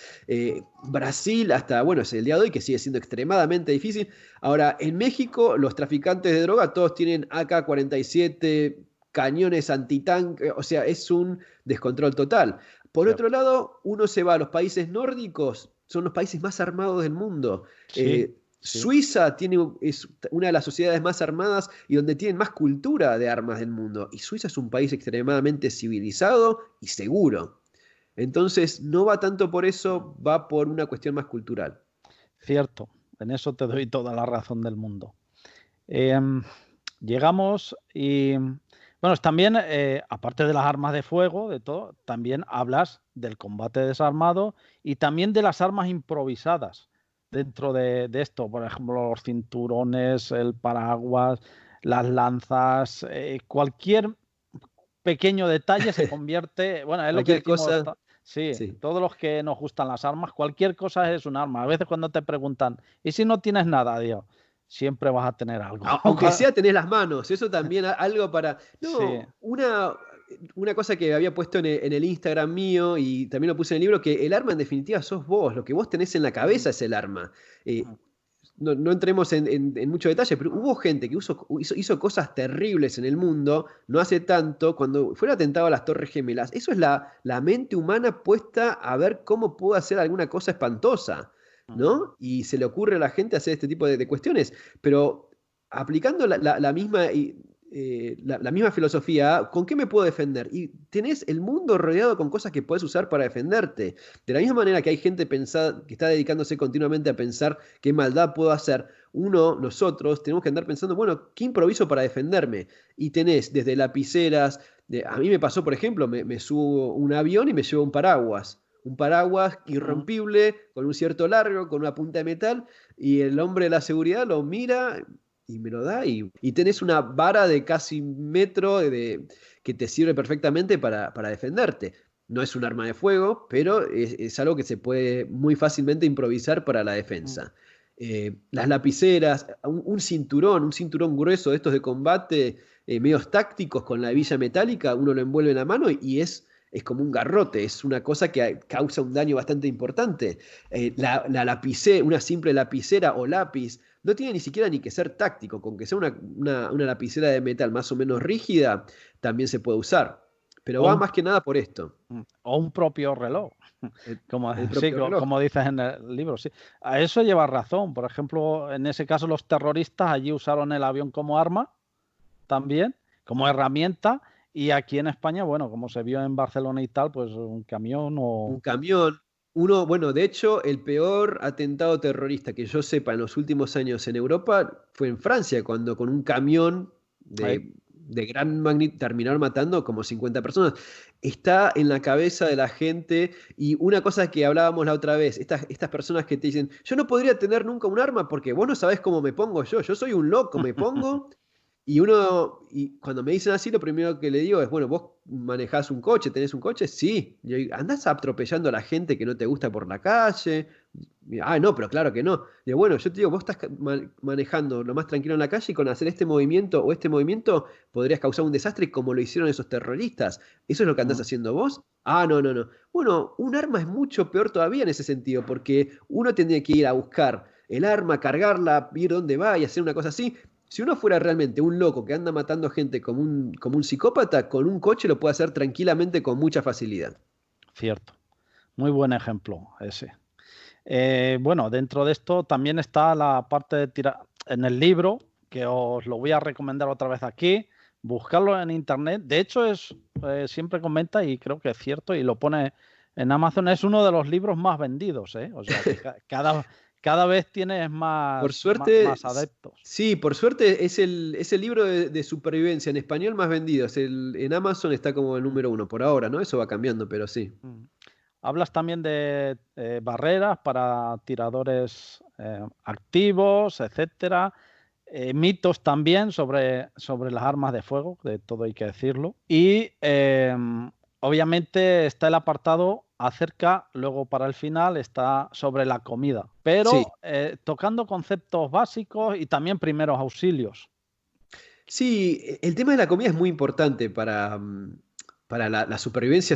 Brasil, hasta, bueno, es el día de hoy que sigue siendo extremadamente difícil. Ahora, en México, los traficantes de droga todos tienen AK-47, cañones antitanque, o sea, es un descontrol total. Por Sí, otro lado, uno se va a los países nórdicos, son los países más armados del mundo. sí. Sí, Suiza es una de las sociedades más armadas y donde tienen más cultura de armas del mundo. Y Suiza es un país extremadamente civilizado y seguro. Entonces, no va tanto por eso, va por una cuestión más cultural. cierto. En eso te doy toda la razón del mundo. Em, Llegamos y, bueno, también, aparte de las armas de fuego, de todo, también hablas del combate desarmado y también de las armas improvisadas dentro de esto. Por ejemplo, los cinturones, el paraguas, las lanzas, cualquier pequeño detalle se convierte, bueno, es lo que Cualquier decimos, cosa, sí, sí. todos los que nos gustan las armas, cualquier cosa es un arma. A veces cuando te preguntan, ¿y si no tienes nada, Dios? Siempre vas a tener algo. Aunque sea tenés las manos, eso también algo para... Sí, No, una cosa que había puesto en el Instagram mío y también lo puse en el libro, que el arma en definitiva sos vos, lo que vos tenés en la cabeza es el arma. Eh, no entremos en mucho detalle, pero hubo gente que hizo cosas terribles en el mundo no hace tanto, cuando fue el atentado a las Torres Gemelas. Eso es la mente humana puesta a ver cómo pudo hacer alguna cosa espantosa, ¿no? Y se le ocurre a la gente hacer este tipo de cuestiones, pero aplicando la misma... la misma filosofía, ¿con qué me puedo defender? Y tenés el mundo rodeado con cosas que puedes usar para defenderte. De la misma manera que hay gente que está dedicándose continuamente a pensar qué maldad puedo hacer, nosotros, tenemos que andar pensando, bueno, ¿qué improviso para defenderme? Y tenés desde lapiceras, a mí me pasó, por ejemplo, me subo un avión y me llevo un paraguas irrompible, con un cierto largo, con una punta de metal, y el hombre de la seguridad lo mira y me lo da, y tenés una vara de casi un metro que te sirve perfectamente para defenderte. No es un arma de fuego, pero es algo que se puede muy fácilmente improvisar para la defensa. Las lapiceras, un cinturón grueso de estos de combate, medios tácticos con la hebilla metálica, uno lo envuelve en la mano y es como un garrote, es una cosa que causa un daño bastante importante. Una simple lapicera o lápiz no tiene ni siquiera ni que ser táctico, con que sea una lapicera de metal más o menos rígida, también se puede usar. Pero o va un, más que nada por esto, o un propio reloj, el, como, el sí, propio reloj. como dices en el libro, sí. A eso lleva razón. Por ejemplo, en ese caso los terroristas allí usaron el avión como arma también, como herramienta, y aquí en España, bueno, como se vio en Barcelona y tal, pues un camión Un o... camión. Bueno, de hecho, el peor atentado terrorista que yo sepa en los últimos años en Europa fue en Francia, cuando con un camión Ahí, de gran magnitud terminaron matando como 50 personas. Está en la cabeza de la gente y una cosa que hablábamos la otra vez, estas personas que te dicen, yo no podría tener nunca un arma porque vos no sabés cómo me pongo yo soy un loco, me pongo y cuando me dicen así, lo primero que le digo es, bueno, vos manejás un coche, tenés un coche, sí. Y yo digo, andás atropellando a la gente que no te gusta por la calle. No, pero claro que no. Digo, bueno, yo te digo, vos estás manejando lo más tranquilo en la calle y con hacer este movimiento o este movimiento podrías causar un desastre como lo hicieron esos terroristas. ¿Eso es lo que andás haciendo vos? No, no, no. Bueno, un arma es mucho peor todavía en ese sentido, porque uno tendría que ir a buscar el arma, cargarla, ir dónde va y hacer una cosa así. Si uno fuera realmente un loco que anda matando gente como un psicópata, con un coche lo puede hacer tranquilamente con mucha facilidad. cierto. Muy buen ejemplo ese. Bueno, dentro de esto también está la parte de tirar en el libro, que os lo voy a recomendar otra vez aquí, buscarlo en internet. De hecho, siempre comenta y creo que es cierto y lo pone en Amazon, es uno de los libros más vendidos, ¿eh? O sea que cada vez tienes Por más suerte, adeptos. sí, por suerte es el libro de supervivencia en español más vendido. En Amazon está como el Mm, número uno por ahora, ¿no? Eso va cambiando, pero sí. mm. Hablas también de barreras para tiradores activos, etcétera. Mitos también sobre las armas de fuego, de todo hay que decirlo. Y obviamente está el apartado acerca, luego para el final está sobre la comida, Sí, pero tocando conceptos básicos y también primeros auxilios. sí, el tema de la comida es muy importante para la supervivencia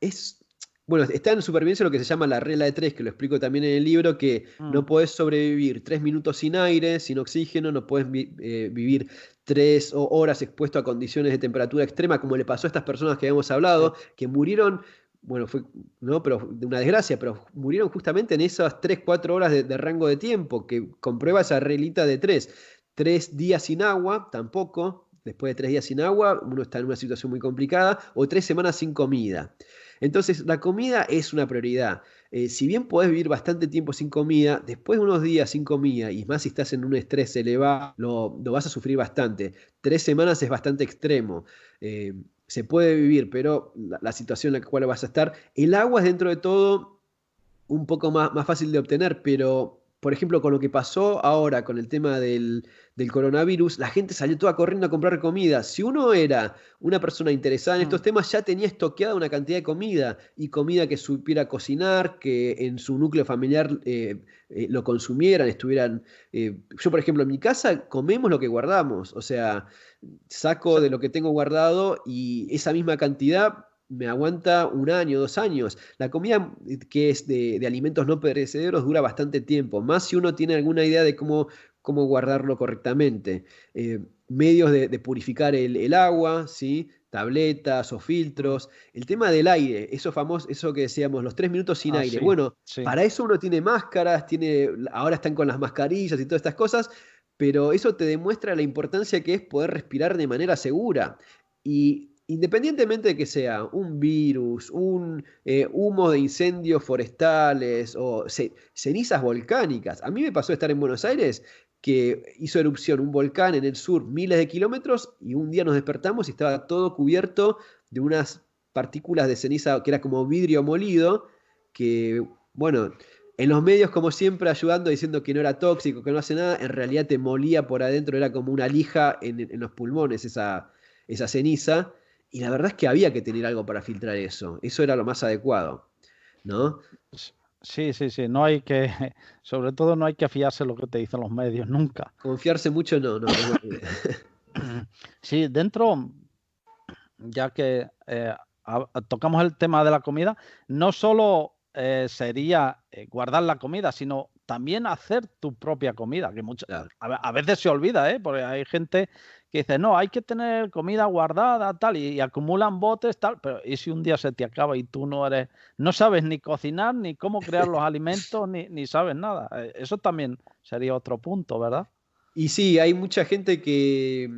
es, bueno, está en supervivencia lo que se llama la regla de tres, que lo explico también en el libro, que no Mm, podés sobrevivir 3 minutos sin aire, sin oxígeno, no podés vivir 3 horas expuesto a condiciones de temperatura extrema, como le pasó a estas personas que habíamos sí, hablado, que murieron. bueno, fue, ¿no? Pero de una desgracia, pero murieron justamente en esas 3 4 horas de rango de tiempo, que comprueba esa reglita de 3. 3 días sin agua, tampoco. Después de 3 días sin agua, uno está en una situación muy complicada, o 3 semanas sin comida. Entonces, la comida es una prioridad. Si bien podés vivir bastante tiempo sin comida, después de unos días sin comida, y más si estás en un estrés elevado, lo vas a sufrir bastante. 3 semanas es bastante extremo. Eh, Se puede vivir, pero la situación en la cual vas a estar, el agua es dentro de todo un poco más fácil de obtener, pero por ejemplo, con lo que pasó ahora con el tema del coronavirus, la gente salió toda corriendo a comprar comida. Si uno era una persona interesada en estos Mm. temas, ya tenía estoqueada una cantidad de comida y comida que supiera cocinar, que en su núcleo familiar lo consumieran, estuvieran... yo, por ejemplo, en mi casa comemos lo que guardamos, o sea, saco Sí. de lo que tengo guardado y esa misma cantidad me aguanta 1 año, 2 años. La comida que es de alimentos no perecederos dura bastante tiempo, más si uno tiene alguna idea de cómo guardarlo correctamente. Medios de purificar el agua, ¿sí? Tabletas o Mm. filtros. El tema del aire, eso famoso, eso que decíamos, los 3 minutos sin Ah, aire. sí, Bueno, sí. para eso uno tiene máscaras, ahora están con las mascarillas y todas estas cosas, pero eso te demuestra la importancia que es poder respirar de manera segura. Y independientemente de que sea un virus, un humo de incendios forestales o cenizas volcánicas. A mí me pasó estar en Buenos Aires que hizo erupción un volcán en el sur miles de kilómetros y un día nos despertamos y estaba todo cubierto de unas partículas de ceniza que era como vidrio molido, que, bueno, en los medios como siempre ayudando diciendo que no era tóxico, que no hace nada, en realidad te molía por adentro, era como una lija en los pulmones esa ceniza. Y la verdad es que había que tener algo para filtrar eso. Eso era lo más adecuado, ¿no? S- Sí, sí, sí. No hay que, sobre todo no hay que fiarse de lo que te dicen los medios, nunca. Confiarse mucho, no, no, es buena idea. Sí, dentro, ya que tocamos el tema de la comida, no solo sería guardar la comida, sino también hacer tu propia comida, que Claro. a veces se olvida, ¿eh? Porque hay gente que dice, no, hay que tener comida guardada, tal, y acumulan botes, tal, pero ¿y si un día se te acaba y tú no sabes ni cocinar, ni cómo crear los alimentos, ni sabes nada? Eso también sería otro punto, ¿verdad? Y sí, hay mucha gente que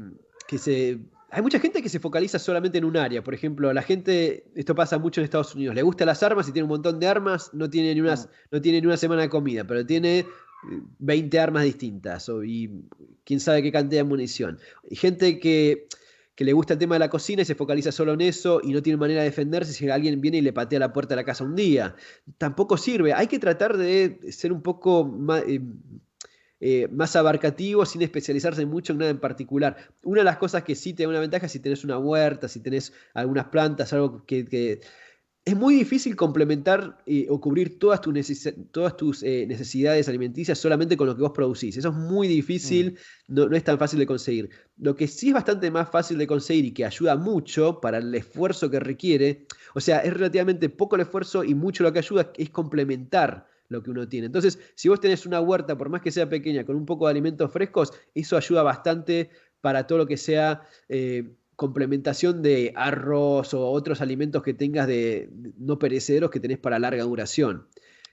se. Hay mucha gente que se focaliza solamente en un área. Por ejemplo, la gente, esto pasa mucho en Estados Unidos, le gustan las armas y tiene un montón de armas, Mm. no tiene ni una semana de comida, pero tiene 20 armas distintas y quién sabe qué cantidad de munición. Hay gente que le gusta el tema de la cocina y se focaliza solo en eso y no tiene manera de defenderse si alguien viene y le patea la puerta de la casa un día. Tampoco sirve. Hay que tratar de ser un poco más abarcativo sin especializarse mucho en nada en particular. Una de las cosas que sí te da una ventaja es si tenés una huerta, si tenés algunas plantas, algo que es muy difícil complementar o cubrir todas tus necesidades alimenticias solamente con lo que vos producís. Eso es muy Mm. difícil, no es tan fácil de conseguir. Lo que sí es bastante más fácil de conseguir y que ayuda mucho para el esfuerzo que requiere, o sea, es relativamente poco el esfuerzo y mucho lo que ayuda es complementar lo que uno tiene. Entonces, si vos tenés una huerta, por más que sea pequeña, con un poco de alimentos frescos, eso ayuda bastante para todo lo que sea complementación de arroz o otros alimentos que tengas de no perecederos que tenés para larga duración.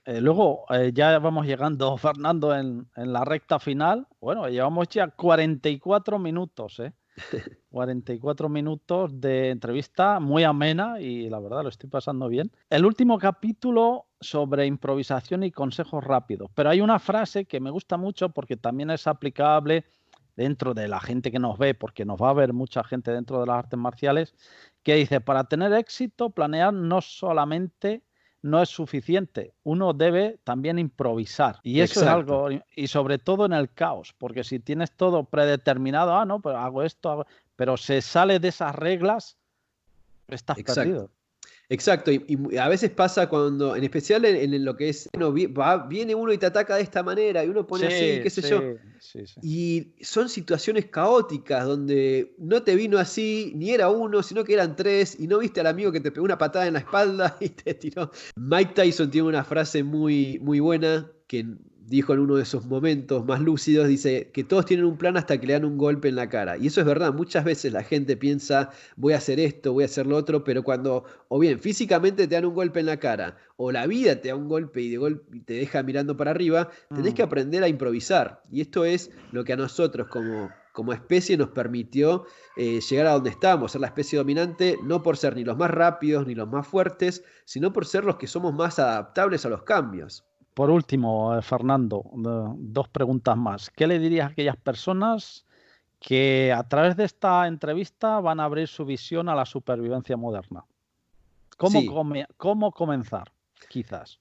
Luego, ya vamos llegando, Fernando, en la recta final. Bueno, llevamos ya 44 minutos, ¿eh? 44 minutos de entrevista muy amena y la verdad lo estoy pasando bien. El último capítulo sobre improvisación y consejos rápidos, pero hay una frase que me gusta mucho porque también es aplicable dentro de la gente que nos ve, porque nos va a ver mucha gente dentro de las artes marciales, que dice, para tener éxito, planear no es suficiente, uno debe también improvisar. Y eso es Exacto, algo, y sobre todo en el caos, porque si tienes todo predeterminado, no, pues hago esto, pero se sale de esas reglas, estás exacto. perdido. Exacto, y a veces pasa cuando, en especial en lo que es, bueno, viene uno y te ataca de esta manera y uno pone así, Sí, qué sé sí, yo. sí, sí. Y son situaciones caóticas donde no te vino así, ni era uno, sino que eran tres, y no viste al amigo que te pegó una patada en la espalda y te tiró. Mike Tyson tiene una frase muy, muy buena que dijo en uno de esos momentos más lúcidos, dice que todos tienen un plan hasta que le dan un golpe en la cara. Y eso es verdad, muchas veces la gente piensa, voy a hacer esto, voy a hacer lo otro, pero cuando o bien físicamente te dan un golpe en la cara, o la vida te da un golpe y de golpe te deja mirando para arriba, tenés que Mm. aprender a improvisar. Y esto es lo que a nosotros como especie nos permitió llegar a donde estamos, ser la especie dominante, no por ser ni los más rápidos ni los más fuertes, sino por ser los que somos más adaptables a los cambios. Por último, Fernando, dos preguntas más. ¿Qué le dirías a aquellas personas que a través de esta entrevista van a abrir su visión a la supervivencia moderna? Sí, ¿Cómo comenzar? Quizás.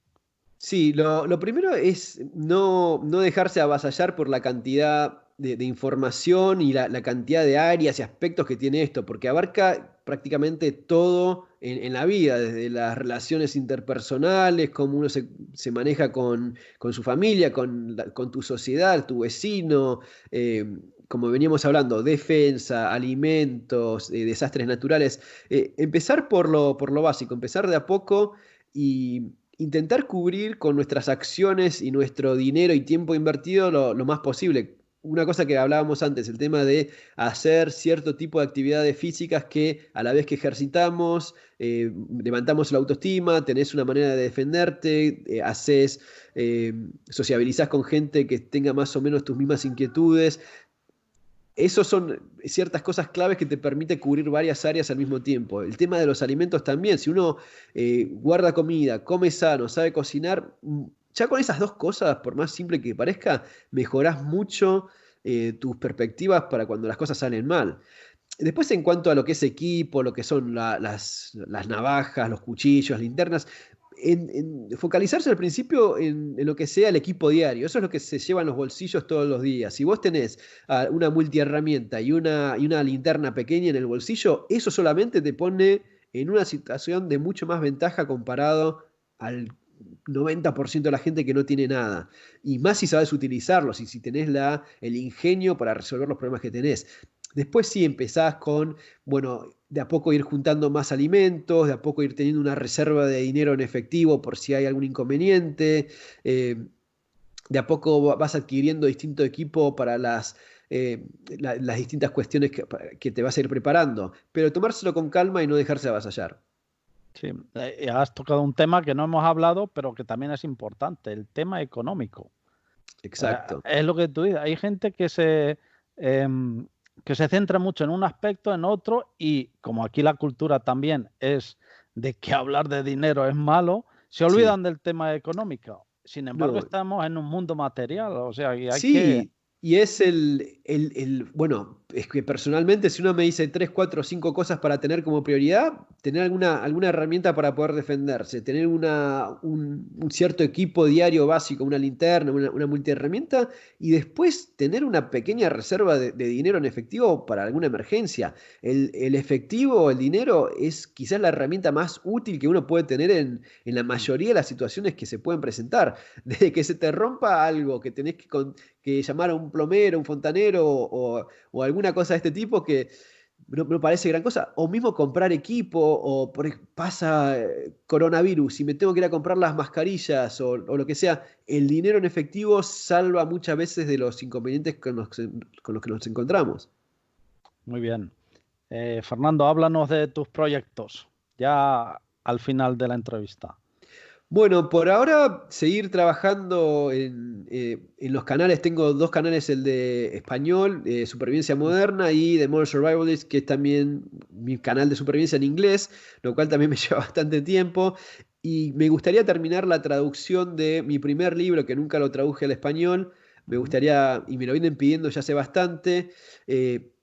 sí, lo primero es no dejarse avasallar por la cantidad de información y la cantidad de áreas y aspectos que tiene esto, porque abarca prácticamente todo en la vida, desde las relaciones interpersonales, cómo uno se maneja con su familia, con tu sociedad, tu vecino, como veníamos hablando, defensa, alimentos, desastres naturales. Empezar por lo básico, empezar de a poco y intentar cubrir con nuestras acciones y nuestro dinero y tiempo invertido lo más posible. Una cosa que hablábamos antes, el tema de hacer cierto tipo de actividades físicas que a la vez que ejercitamos, levantamos la autoestima, tenés una manera de defenderte, sociabilizás con gente que tenga más o menos tus mismas inquietudes. Esos son ciertas cosas claves que te permite cubrir varias áreas al mismo tiempo. El tema de los alimentos también, si uno guarda comida, come sano, sabe cocinar, ya con esas dos cosas, por más simple que parezca, mejorás mucho tus perspectivas para cuando las cosas salen mal. Después, en cuanto a lo que es equipo, lo que son las navajas, los cuchillos, linternas, focalizarse al principio en lo que sea el equipo diario. Eso es lo que se lleva en los bolsillos todos los días. Si vos tenés una multiherramienta y una linterna pequeña en el bolsillo, eso solamente te pone en una situación de mucho más ventaja comparado al 90% de la gente que no tiene nada. Y más si sabes utilizarlos y si tenés el ingenio para resolver los problemas que tenés. Después sí empezás con, bueno, de a poco ir juntando más alimentos, de a poco ir teniendo una reserva de dinero en efectivo por si hay algún inconveniente, de a poco vas adquiriendo distinto equipo para las distintas cuestiones que te vas a ir preparando, pero tomárselo con calma y no dejarse avasallar. Sí, has tocado un tema que no hemos hablado, pero que también es importante, el tema económico. Exacto. Es lo que tú dices. Hay gente em, que se centra mucho en un aspecto, en otro, y como aquí la cultura también es de que hablar de dinero es malo, se Sí. olvidan del tema económico. Sin embargo, No, estamos en un mundo material, o sea, y hay que... sí, y es bueno, es que personalmente si uno me dice 3, 4, 5 cosas para tener como prioridad, tener alguna herramienta para poder defenderse, tener un cierto equipo diario básico, una linterna, una multiherramienta, y después tener una pequeña reserva de dinero en efectivo para alguna emergencia. El efectivo, el dinero, es quizás la herramienta más útil que uno puede tener en la mayoría de las situaciones que se pueden presentar. Desde que se te rompa algo, que tenés que llamar a un plomero, un fontanero o alguna cosa de este tipo que no parece gran cosa. O mismo comprar equipo, o pasa coronavirus y me tengo que ir a comprar las mascarillas o lo que sea. El dinero en efectivo salva muchas veces de los inconvenientes con los que nos encontramos. Muy bien. Fernando, háblanos de tus proyectos, ya al final de la entrevista. Bueno, por ahora seguir trabajando en los canales. Tengo dos canales, el de español, Supervivencia Moderna, y The Modern Survivalist, que es también mi canal de supervivencia en inglés, lo cual también me lleva bastante tiempo. Y me gustaría terminar la traducción de mi primer libro, que nunca lo traduje al español. Me Ujú. gustaría, y me lo vienen pidiendo ya hace bastante.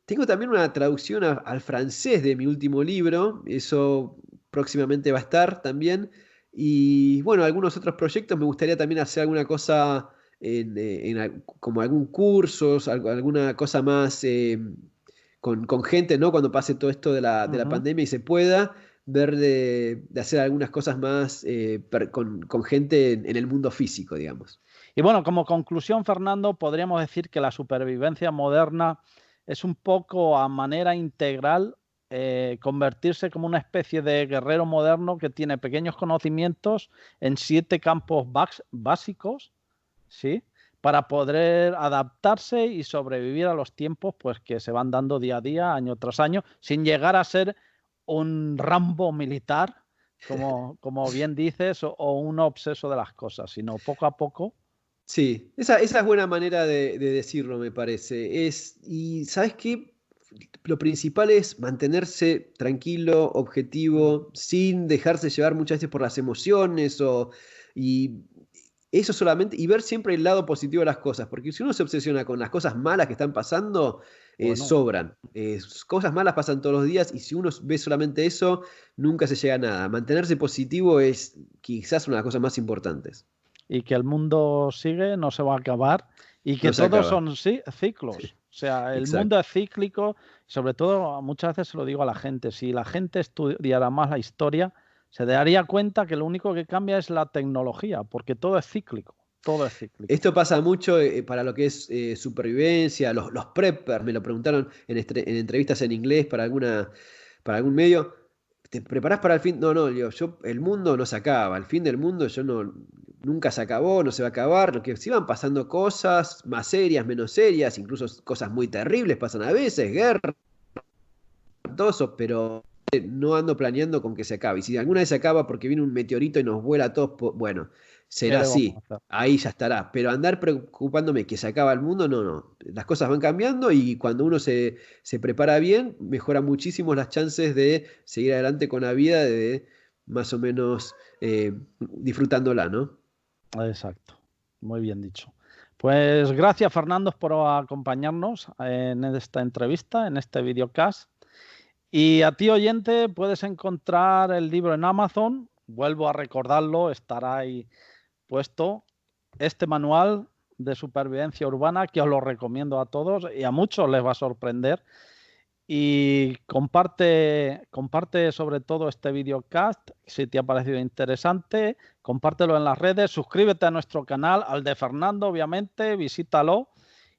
Tengo también una traducción al francés de mi último libro, eso próximamente va a estar también. Y bueno, algunos otros proyectos, me gustaría también hacer alguna cosa como algún curso, alguna cosa más con gente, ¿no? Cuando pase todo esto de la Ujú. pandemia y se pueda, ver de hacer algunas cosas más con gente en el mundo físico, digamos. Y bueno, como conclusión, Fernando, podríamos decir que la supervivencia moderna es un poco a manera integral convertirse como una especie de guerrero moderno que tiene pequeños conocimientos en 7 campos básicos, ¿sí? para poder adaptarse y sobrevivir a los tiempos pues que se van dando día a día, año tras año, sin llegar a ser un Rambo militar, como bien dices, o un obseso de las cosas, sino poco a poco. Sí, esa es buena manera de decirlo, me parece. Y ¿sabes qué? Lo principal es mantenerse tranquilo, objetivo, sin dejarse llevar muchas veces por las emociones y eso solamente, y ver siempre el lado positivo de las cosas, porque si uno se obsesiona con las cosas malas que están pasando, Bueno, sobran. Cosas malas pasan todos los días y si uno ve solamente eso, nunca se llega a nada. Mantenerse positivo es quizás una de las cosas más importantes. y que el mundo sigue, no se va a acabar, y que No se todos acaba. son ciclos. Sí, O sea, el exacto. mundo es cíclico, sobre todo muchas veces se lo digo a la gente, si la gente estudiara más la historia, se daría cuenta que lo único que cambia es la tecnología, porque todo es cíclico, todo es cíclico. Esto pasa mucho para lo que es supervivencia, los preppers, me lo preguntaron en entrevistas en inglés para algún medio. ¿Te preparás para el fin? No, no, el mundo no se acaba, el fin del mundo nunca se acabó, no se va a acabar, lo que sí van pasando cosas más serias, menos serias, incluso cosas muy terribles pasan a veces, guerra, todo eso, pero no ando planeando con que se acabe. Y si alguna vez se acaba porque viene un meteorito y nos vuela a todos, bueno, ¿Qué será le vamos a así. hacer? Ahí ya estará. Pero andar preocupándome que se acaba el mundo, no, no. Las cosas van cambiando y cuando uno se prepara bien, mejora muchísimo las chances de seguir adelante con la vida, de más o menos disfrutándola, ¿no? Exacto, muy bien dicho. Pues gracias, Fernando, por acompañarnos en esta entrevista, en este videocast. Y a ti, oyente, puedes encontrar el libro en Amazon. Vuelvo a recordarlo, estará ahí puesto. Este manual de supervivencia urbana que os lo recomiendo a todos y a muchos les va a sorprender. Y comparte sobre todo este videocast si te ha parecido interesante, compártelo en las redes, suscríbete a nuestro canal, al de Fernando obviamente, visítalo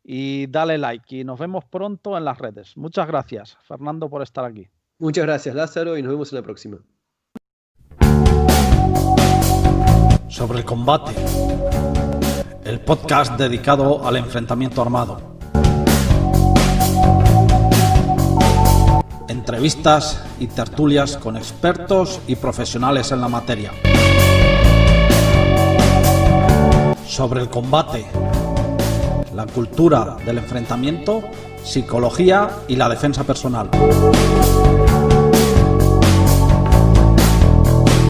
y dale like y nos vemos pronto en las redes. Muchas gracias, Fernando, por estar aquí. Muchas gracias, Lázaro, y nos vemos en la próxima. Sobre el combate, el podcast dedicado al enfrentamiento armado. Entrevistas y tertulias con expertos y profesionales en la materia. Sobre el combate, la cultura del enfrentamiento, psicología y la defensa personal.